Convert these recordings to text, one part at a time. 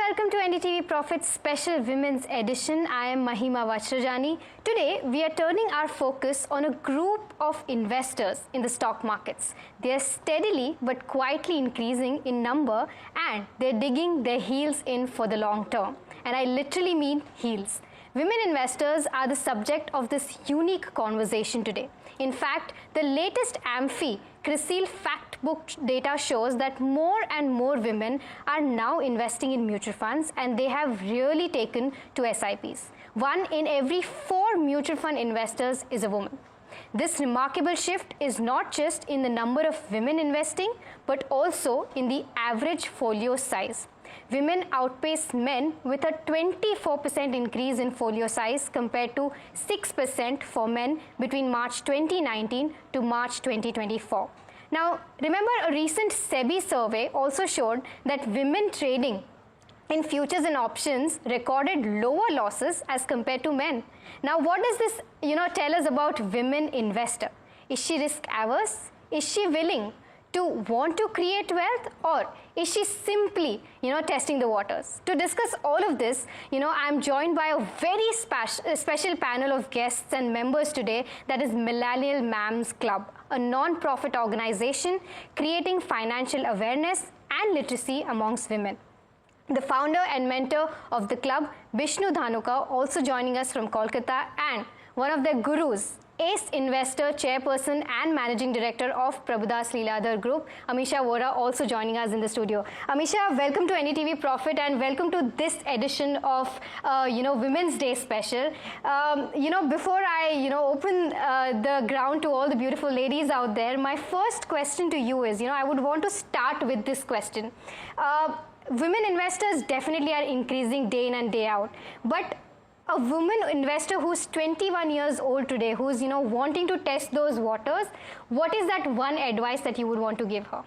welcome to NDTV Profits Special Women's Edition. I am Mahima Vajrajani. Today, we are turning our focus on a group of investors in the stock markets. They are steadily but quietly increasing in number, and they're digging their heels in for the long term. And I literally mean heels. Women investors are the subject of this unique conversation today. In fact, the latest AMFI CRISIL fact book data shows that more and more women are now investing in mutual funds, and they have really taken to SIPs. 1 in every 4 mutual fund investors is a woman. This remarkable shift is not just in the number of women investing, but also in the average folio size. Women outpace men with a 24% increase in folio size compared to 6% for men between March 2019 to March 2024. Now, remember, a recent SEBI survey also showed that women trading in futures and options recorded lower losses as compared to men. Now, what does this tell us about women investor? Is she risk averse? Is she willing to want to create wealth, or is she simply testing the waters? To discuss all of this, I'm joined by a very special panel of guests and members today, that is Millennium Mams Club, a non-profit organization creating financial awareness and literacy amongst women. The founder and mentor of the club, Bishnu Dhanuka, also joining us from Kolkata, and one of their gurus, ace investor, chairperson and managing director of Prabhudas Lilladher Group, Amisha Vora, also joining us in the studio. Amisha, welcome to NDTV Profit and welcome to this edition of Women's Day special. Before I open the ground to all the beautiful ladies out there, my first question to you is, I would want to start with this question. Women investors definitely are increasing day in and day out, but a woman investor who's 21 years old today, who's wanting to test those waters, what is that one advice that you would want to give her?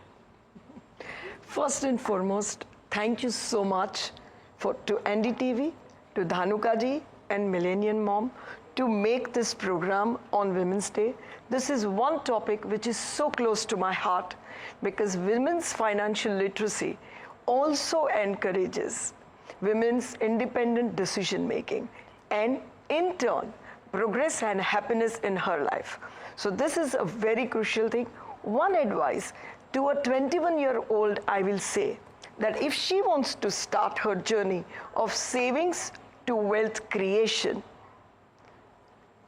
First and foremost, thank you so much to NDTV, to Dhanuka ji and Millennium Mom to make this program on Women's Day. This is one topic which is so close to my heart, because women's financial literacy also encourages women's independent decision making, and in turn, progress and happiness in her life. So this is a very crucial thing. One advice to a 21-year-old, I will say that if she wants to start her journey of savings to wealth creation,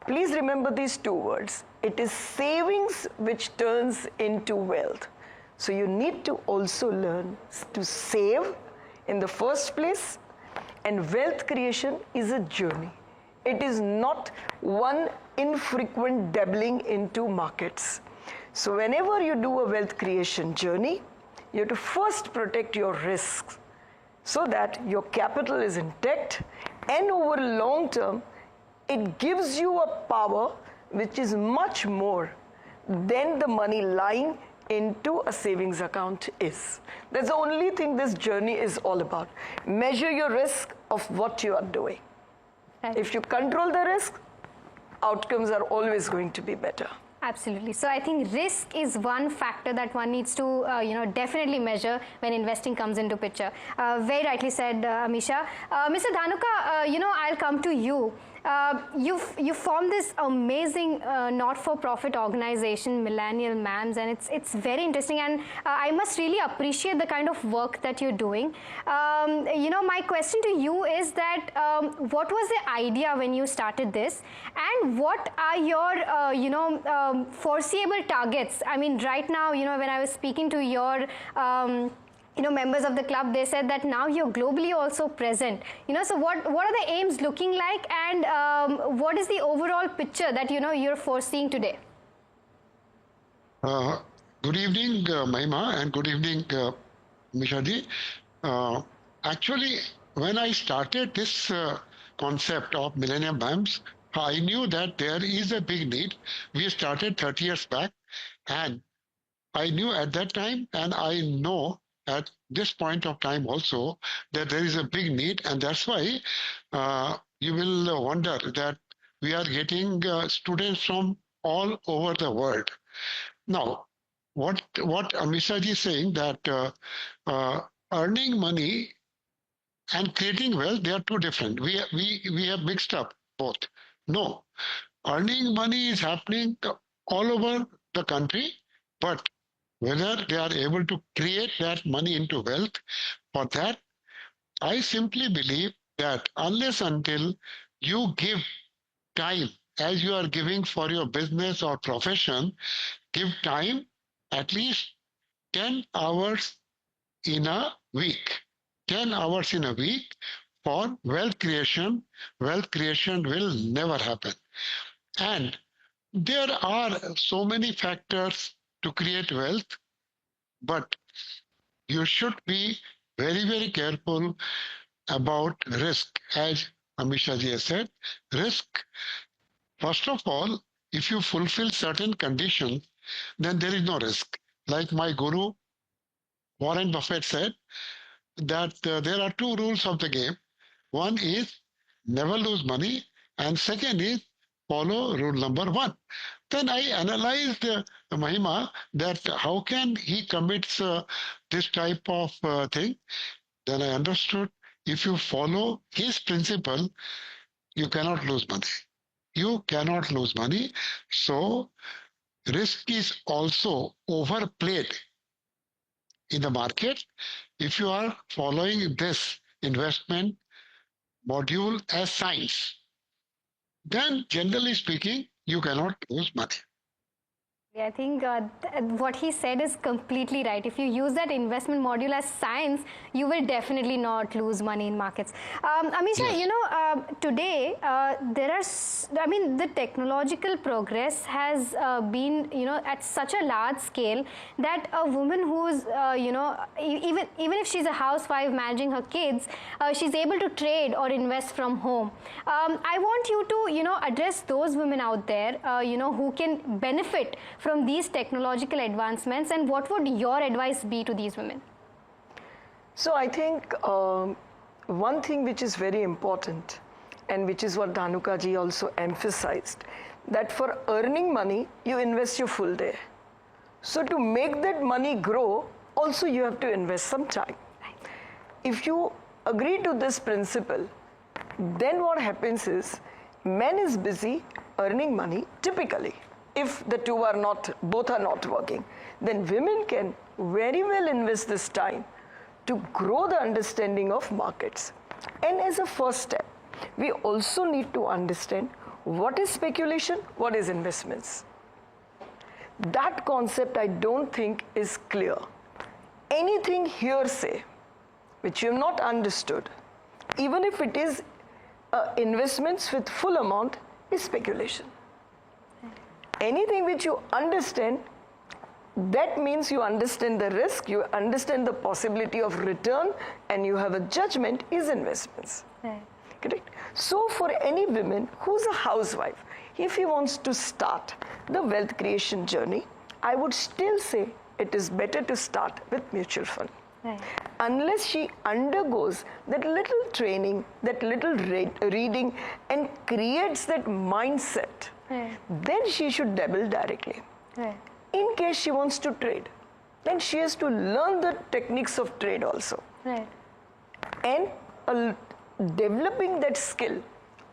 please remember these 2 words. It is savings which turns into wealth. So you need to also learn to save in the first place. And wealth creation is a journey. It is not one infrequent dabbling into markets. So whenever you do a wealth creation journey, you have to first protect your risks so that your capital is intact, and over long term, it gives you a power which is much more than the money lying into a savings account is. That's the only thing this journey is all about. Measure your risk of what you are doing. Right. If you control the risk, outcomes are always going to be better. Absolutely. So I think risk is one factor that one needs to, definitely measure when investing comes into picture. Very rightly said, Amisha. Mr. Dhanuka, I'll come to you. You formed this amazing not-for-profit organization, Millennium Mams, and it's very interesting, and I must really appreciate the kind of work that you're doing. My question to you is that what was the idea when you started this, and what are your foreseeable targets? I mean, right now, when I was speaking to your members of the club, they said that now you're globally also present. So what are the aims looking like, and what is the overall picture that you're foreseeing today? Good evening, Mahima, and good evening, Mishadi. Actually, when I started this concept of Millennium Mams, I knew that there is a big need. We started 30 years back, and I knew at that time, and I know at this point of time also, that there is a big need, and that's why you will wonder that we are getting students from all over the world. Now, what Amisha ji is saying, that earning money and creating wealth, they are two different. We have mixed up both. No, earning money is happening all over the country, but whether they are able to create that money into wealth, for that, I simply believe that unless until you give time as you are giving for your business or profession, give time at least 10 hours in a week. 10 hours in a week for wealth creation. Wealth creation will never happen. And there are so many factors to create wealth, but you should be very, very careful about risk. As Amisha ji has said, risk. First of all, if you fulfill certain conditions, then there is no risk. Like my guru, Warren Buffett, said that there are two rules of the game. One is never lose money, and second is follow rule number one. Then I analyzed Mahima that how can he commits this type of thing. Then I understood if you follow his principle, you cannot lose money. You cannot lose money. So risk is also overplayed in the market. If you are following this investment module as science, then generally speaking, you cannot lose money. I think what he said is completely right. If you use that investment module as science, you will definitely not lose money in markets. Amisha, Yes. you know, today there are, the technological progress has been, at such a large scale that a woman who's, even if she's a housewife managing her kids, she's able to trade or invest from home. I want you to, address those women out there, who can benefit from these technological advancements, and what would your advice be to these women? So I think one thing which is very important, and which is what Dhanuka ji also emphasized, that for earning money, you invest your full day. So to make that money grow, also you have to invest some time. If you agree to this principle, then what happens is, man is busy earning money typically. If the two are not, both are not working, then women can very well invest this time to grow the understanding of markets. And as a first step, we also need to understand what is speculation, what is investments. That concept I don't think is clear. Anything hearsay which you have not understood, even if it is investments with full amount, is speculation. Anything which you understand, that means you understand the risk, you understand the possibility of return, and you have a judgment, is investments. Right. Correct? So for any woman who's a housewife, if he wants to start the wealth creation journey, I would still say it is better to start with mutual fund. Right. Unless she undergoes that little training, that little reading, and creates that mindset, Right. then she should dabble directly. Right. In case she wants to trade, then she has to learn the techniques of trade also. Right. And developing that skill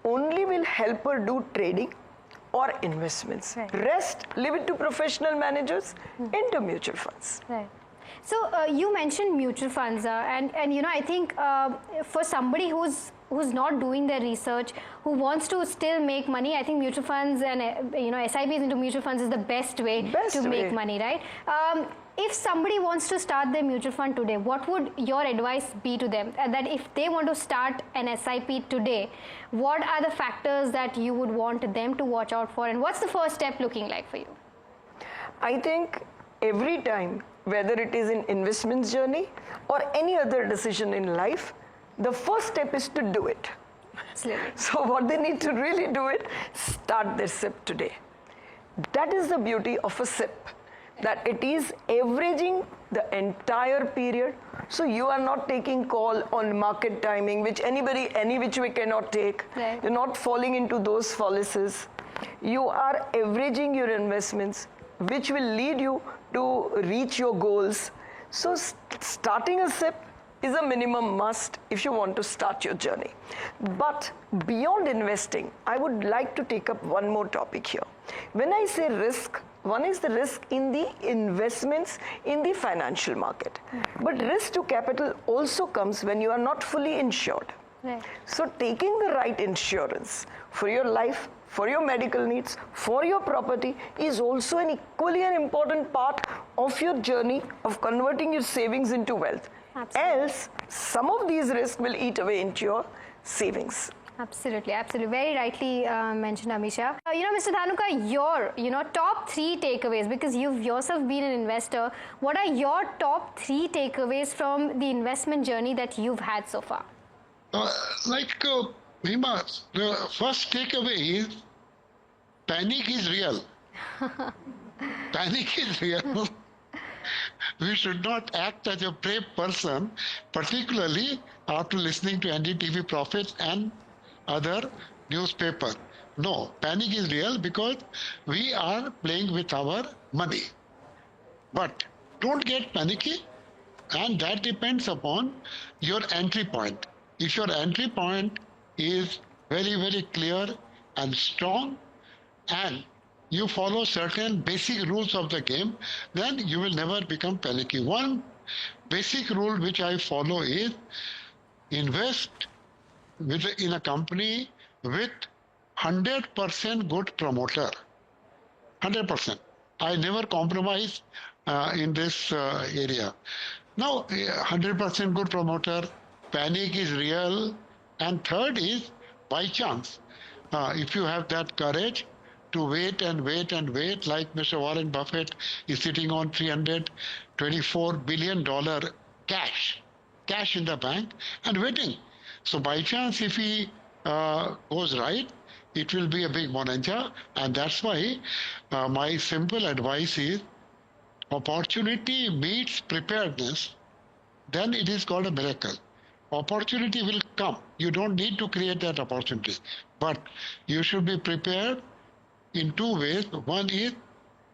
only will help her do trading or investments. Right. Rest, leave it to professional managers into mutual funds. Right. So you mentioned mutual funds, and I think for somebody who's not doing their research, who wants to still make money, I think mutual funds and SIPs into mutual funds is the best way to make money, right? If somebody wants to start their mutual fund today, what would your advice be to them? That if they want to start an SIP today, what are the factors that you would want them to watch out for, and what's the first step looking like for you? I think every time, whether it is in investments journey or any other decision in life, the first step is to do it. Absolutely. So what they need to really do it, start their SIP today. That is the beauty of a SIP, that it is averaging the entire period. So you are not taking call on market timing, which anybody, any which way cannot take. Right. You're not falling into those fallacies. You are averaging your investments, which will lead you to reach your goals. So starting a SIP is a minimum must if you want to start your journey. But beyond investing, I would like to take up one more topic here. When I say risk, one is the risk in the investments in the financial market. But risk to capital also comes when you are not fully insured. Right. So taking the right insurance for your life, for your medical needs, for your property is also an equally an important part of your journey of converting your savings into wealth. Absolutely. Else, some of these risks will eat away into your savings. Absolutely, absolutely. Very rightly mentioned, Amisha. Mr. Dhanuka, your top 3 takeaways, because you've yourself been an investor. What are your top 3 takeaways from the investment journey that you've had so far? Mahima, the first takeaway is panic is real. Panic is real. We should not act as a brave person, particularly after listening to NDTV prophets and other newspaper. No, panic is real because we are playing with our money. But don't get panicky, and that depends upon your entry point. If your entry point is very, very clear and strong, and you follow certain basic rules of the game, then you will never become panicky. One basic rule which I follow is invest in a company with 100% good promoter. 100%. I never compromise in this area. Now, 100% good promoter, panic is real, and third is by chance. If you have that courage to wait and wait and wait, like Mr. Warren Buffett is sitting on $324 billion cash in the bank and waiting. So by chance, if he goes right, it will be a big bonanza, and that's why my simple advice is opportunity meets preparedness, then it is called a miracle. Opportunity will come. You don't need to create that opportunity, but you should be prepared in 2 ways. One is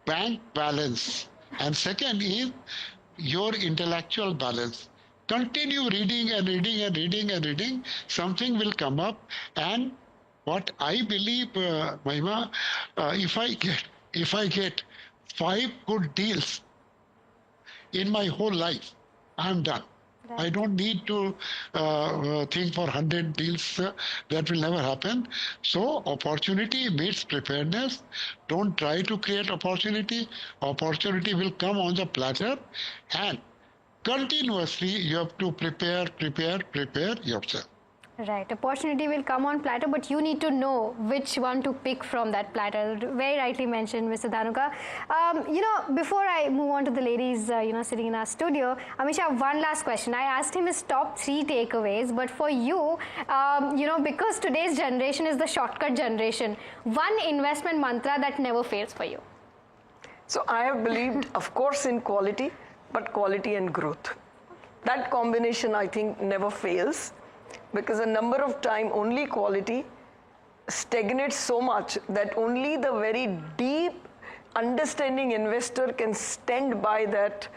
bank balance, and second is your intellectual balance. Continue reading and reading and reading and reading. Something will come up, and what I believe, Mahima, if I get 5 good deals in my whole life, I'm done. Right. I don't need to think for 100 deals. That will never happen. So opportunity meets preparedness. Don't try to create opportunity. Opportunity will come on the platter, and continuously you have to prepare yourself. Right. Opportunity will come on platter, but you need to know which one to pick from that platter. Very rightly mentioned, Mr. Dhanuka. Before I move on to the ladies, sitting in our studio, Amisha, one last question. I asked him his top 3 takeaways, but for you, because today's generation is the shortcut generation, one investment mantra that never fails for you. So I have believed, of course, in quality, but quality and growth. That combination, I think, never fails. Because a number of times only quality stagnates so much that only the very deep understanding investor can stand by that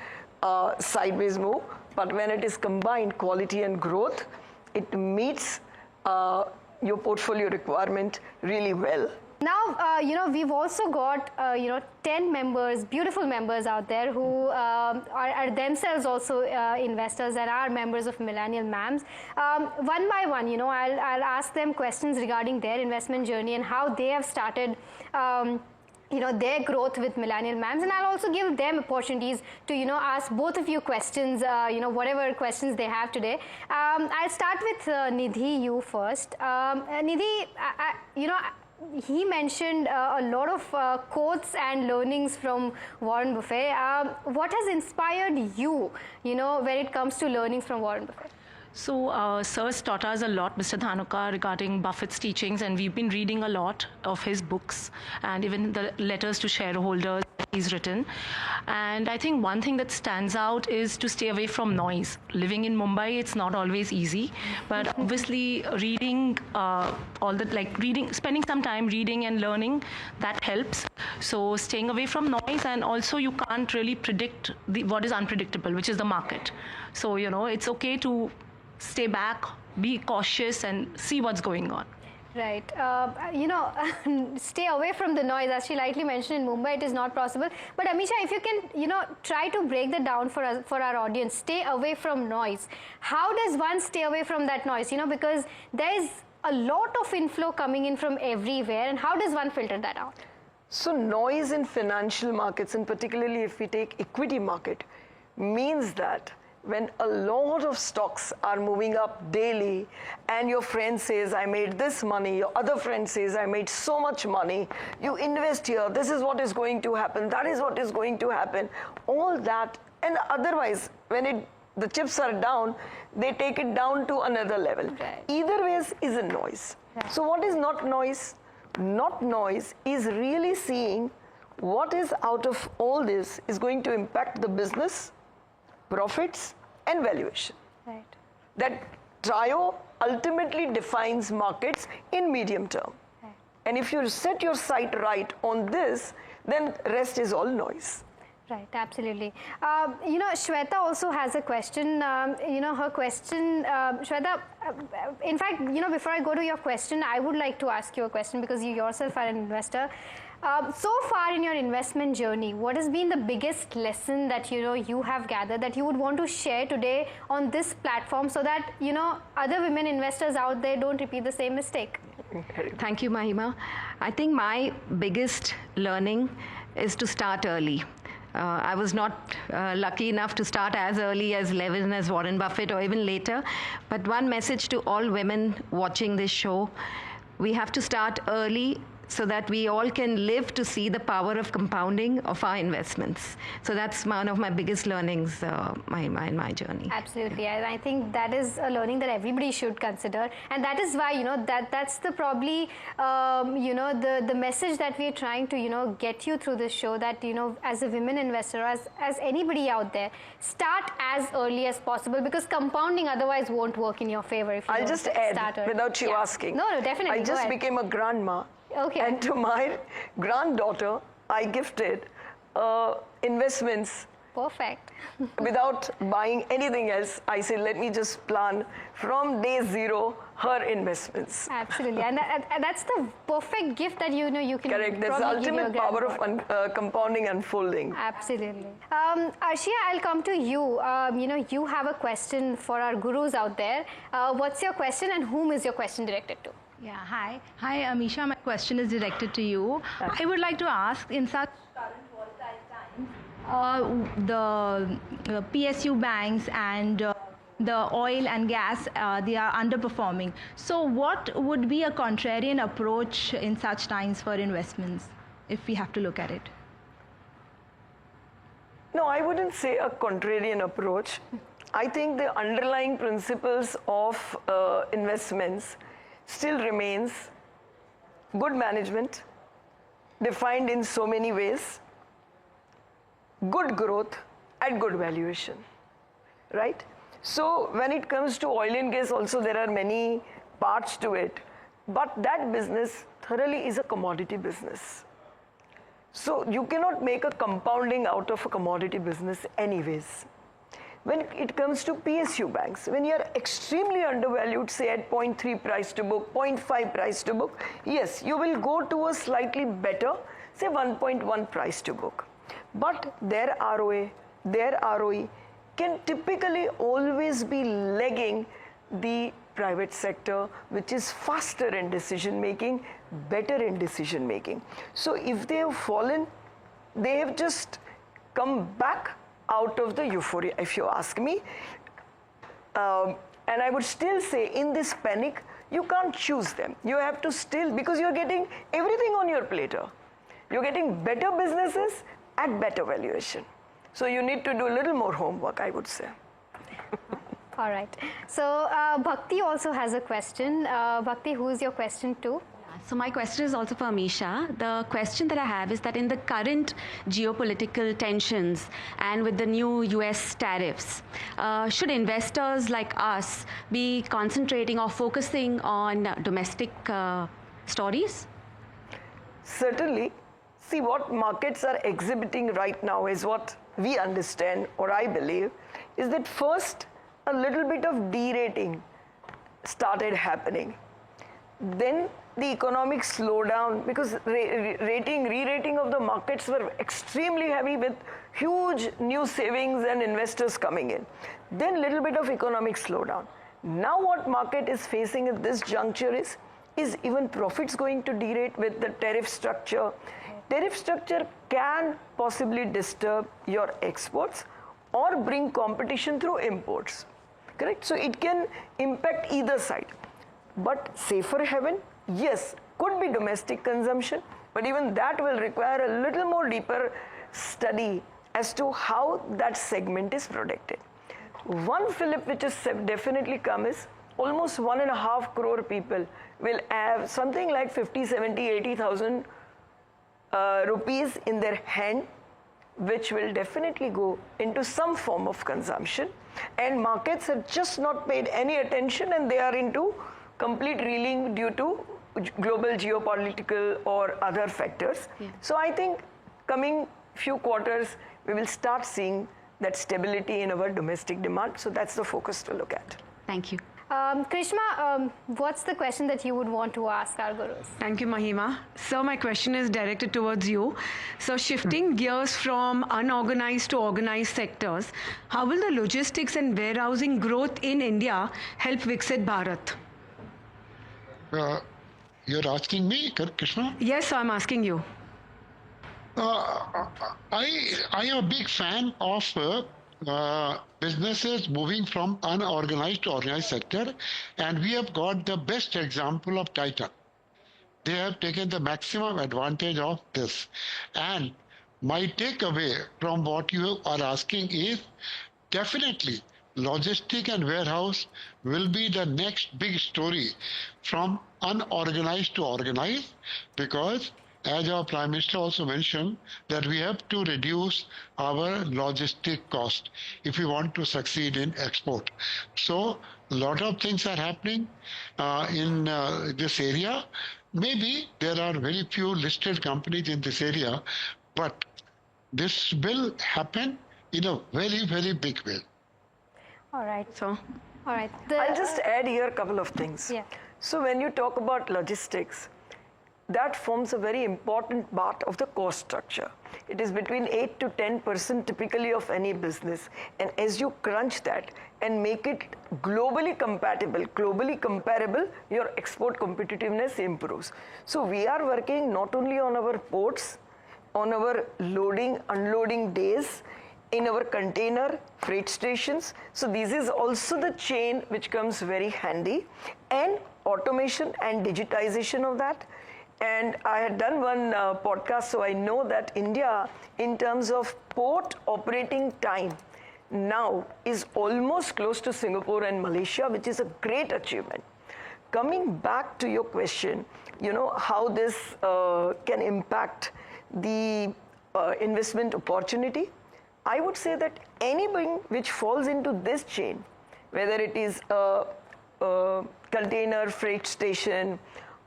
sideways move. But when it is combined, quality and growth, it meets your portfolio requirement really well. Now, we've also got, 10 members, beautiful members out there who are themselves also investors and are members of Millennium Mams. One by one, I'll ask them questions regarding their investment journey and how they have started their growth with Millennium Mams, and I'll also give them opportunities to, ask both of you questions, whatever questions they have today. I'll start with Nidhi, you first. Nidhi, he mentioned a lot of quotes and learnings from Warren Buffett. What has inspired you, when it comes to learnings from Warren Buffett? So, Sir's taught us a lot, Mr. Dhanuka, regarding Buffett's teachings, and we've been reading a lot of his books and even the letters to shareholders, he's written. And I think one thing that stands out is to stay away from noise. Living in Mumbai, it's not always easy, but obviously reading spending some time reading and learning, that helps. So staying away from noise, and also you can't really predict what is unpredictable, which is the market. So, it's okay to stay back, be cautious, and see what's going on. Right. Stay away from the noise. As she lightly mentioned, in Mumbai it is not possible. But Amisha, if you can, try to break that down for us, for our audience. Stay away from noise. How does one stay away from that noise? Because there is a lot of inflow coming in from everywhere, and how does one filter that out? So noise in financial markets, and particularly if we take equity market, means that when a lot of stocks are moving up daily and your friend says, I made this money, your other friend says, I made so much money, you invest here, this is what is going to happen, that is what is going to happen, all that, and otherwise, when the chips are down, they take it down to another level. Right. Either ways is a noise. Right. So what is not noise? Not noise is really seeing what is out of all this is going to impact the business, profits, and valuation. Right. That trio ultimately defines markets in medium term. Right. And if you set your sight right on this, then rest is all noise. Right, absolutely. Shweta also has a question. Her question, Shweta, in fact, before I go to your question, I would like to ask you a question because you yourself are an investor. So far in your investment journey, what has been the biggest lesson that you have gathered that you would want to share today on this platform so that other women investors out there don't repeat the same mistake? Thank you, Mahima. I think my biggest learning is to start early. I was not lucky enough to start as early as 11 as Warren Buffett or even later. But one message to all women watching this show, we have to start early so that we all can live to see the power of compounding of our investments. So that's one of my biggest learnings in my journey. Absolutely. I think that is a learning that everybody should consider. And that is why, that's the probably, the message that we're trying to, get you through this show that, as a women investor, as anybody out there, start as early as possible because compounding otherwise won't work in your favor if you I'll just add, without you asking. No, definitely. I just became a grandma. Okay. And to my granddaughter, I gifted investments. Perfect. Without buying anything else, I said, let me just plan from day zero her investments. Absolutely. And that's the perfect gift that you can Correct. That's the ultimate power of compounding unfolding. Absolutely. Arshia, I'll come to you. You have a question for our gurus out there. What's your question and whom is your question directed to? Yeah, hi. Hi, Amisha. My question is directed to you. I would like to ask, in such current volatile times, the PSU banks and the oil and gas, they are underperforming. So what would be a contrarian approach in such times for investments, if we have to look at it? No, I wouldn't say a contrarian approach. I think the underlying principles of investments still remains good management, defined in so many ways, good growth at good valuation, right? So when it comes to oil and gas also there are many parts to it, but that business thoroughly is a commodity business. So you cannot make a compounding out of a commodity business anyways. When it comes to PSU banks, when you are extremely undervalued, say at 0.3 price to book, 0.5 price to book, yes, you will go to a slightly better, say 1.1 price to book. But their ROA, their ROE can typically always be lagging the private sector, which is faster in decision making, better in decision making. So if they have fallen, they have just come back out of the euphoria, if you ask me. And I would still say in this panic, you can't choose them. You have to still, because you're getting everything on your platter. You're getting better businesses at better valuation. So you need to do a little more homework, I would say. All right. So Bhakti also has a question. Bhakti, who is your question to? So my question is also for Amisha. The question that I have is that in the current geopolitical tensions and with the new US tariffs, should investors like us be concentrating or focusing on domestic stories? Certainly. See, what markets are exhibiting right now is what we understand, or I believe, is that first a little bit of derating started happening. Then the economic slowdown, because re-rating of the markets were extremely heavy with huge new savings and investors coming in. Then little bit of economic slowdown. Now what market is facing at this juncture is even profits going to derate with the tariff structure. Tariff structure can possibly disturb your exports or bring competition through imports. Correct? So it can impact either side. But safer haven, yes, could be domestic consumption, but even that will require a little more deeper study as to how that segment is protected. One fillip which has definitely come is almost 1.5 crore people will have something like 50, 70, 80,000 rupees in their hand, which will definitely go into some form of consumption. And markets have just not paid any attention, and they are into complete reeling due to global geopolitical or other factors. Yeah. So I think coming few quarters, we will start seeing that stability in our domestic demand. So that's the focus to look at. Thank you. Krishma, what's the question that you would want to ask our gurus? Thank you, Mahima. So my question is directed towards you. So shifting gears from unorganized to organized sectors, how will the logistics and warehousing growth in India help Viksit Bharat? You're asking me, Krishna? Yes, I'm asking you. I am a big fan of businesses moving from unorganized to organized sector, and we have got the best example of Titan. They have taken the maximum advantage of this. And my takeaway from what you are asking is definitely logistic and warehouse will be the next big story from unorganized to organized, because as our Prime Minister also mentioned, that we have to reduce our logistic cost if we want to succeed in export. So a lot of things are happening in this area. Maybe there are very few listed companies in this area, but this will happen in a very, very big way. All right. So, all right. I'll just add here a couple of things. Yeah. So when you talk about logistics, that forms a very important part of the cost structure. It is between 8 to 10% typically of any business. And as you crunch that and make it globally compatible, globally comparable, your export competitiveness improves. So we are working not only on our ports, on our loading, unloading days, in our container freight stations. So this is also the chain which comes very handy, and automation and digitization of that. And I had done one podcast, so I know that India, in terms of port operating time, now is almost close to Singapore and Malaysia, which is a great achievement. Coming back to your question, you know, how this can impact the investment opportunity, I would say that anything which falls into this chain, whether it is a container freight station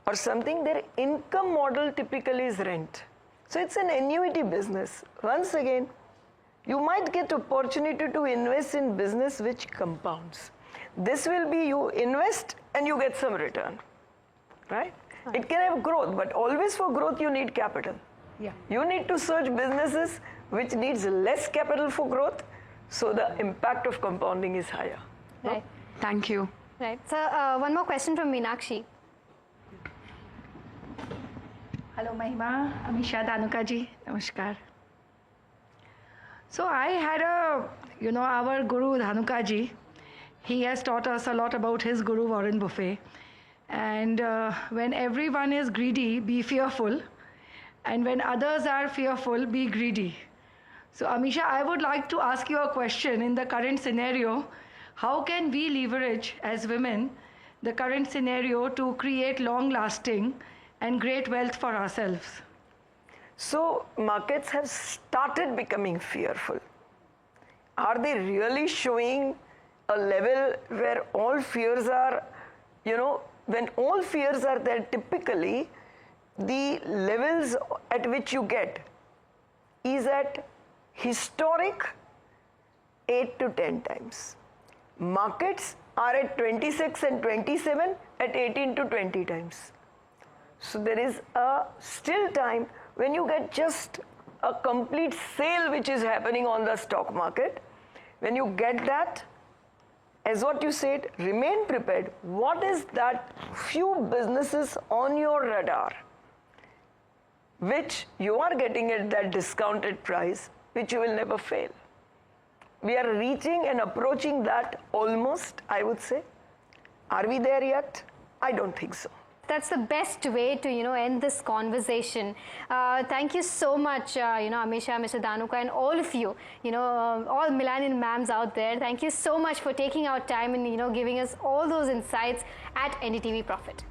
or something, their income model typically is rent. So it's an annuity business. Once again, you might get opportunity to invest in business which compounds. This will be you invest and you get some return, right? It can have growth, but always for growth you need capital. Yeah. You need to search businesses which needs less capital for growth, so the impact of compounding is higher. Right. thank you. Right. So one more question from Meenakshi. Hello Mahima, Amisha Dhanuka ji, namaskar. So I had our Guru Dhanuka ji, he has taught us a lot about his Guru Warren Buffett. And when everyone is greedy, be fearful. And when others are fearful, be greedy. So Amisha, I would like to ask you a question. In the current scenario, how can we leverage as women the current scenario to create long-lasting and great wealth for ourselves. So markets have started becoming fearful. Are they really showing a level where all fears are, when all fears are there, typically the levels at which you get is at historic 8 to 10 times. Markets are at 26 and 27 at 18 to 20 times. So there is a still time when you get just a complete sale which is happening on the stock market. When you get that, as what you said, remain prepared. What is that few businesses on your radar which you are getting at that discounted price, which you will never fail? We are reaching and approaching that almost, I would say. Are we there yet? I don't think so. That's the best way to, end this conversation. Thank you so much, Amisha, Mr. Dhanuka, and all of you, all Millennium Mams out there. Thank you so much for taking our time and, giving us all those insights at NDTV Profit.